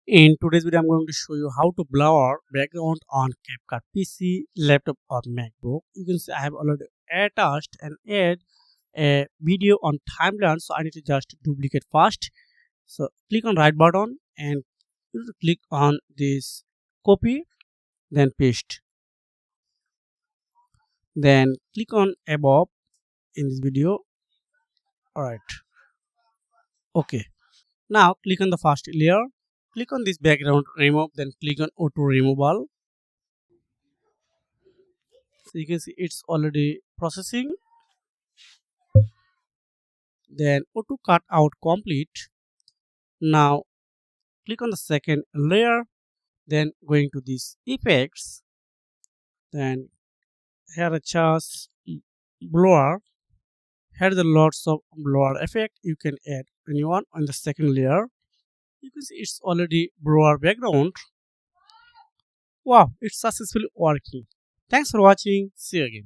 In today's video, I'm going to show you how to blur background on CapCut PC, laptop or MacBook. You can see I have already attached and add a video on timeline, so I need to just duplicate first. So click on right button and you need to click on this copy, then paste. Then click on above in this video. Alright, okay. Now click on the first layer. Click on this background remove, then click on auto removal. So you can see it's already processing. Then auto cut out complete. Now click on the second layer, then going to these effects, then here a charge blur. Here the lots of blur effect. You can add anyone on the second layer. You can see it's already blur background. Wow, it's successfully working. Thanks for watching. See you again.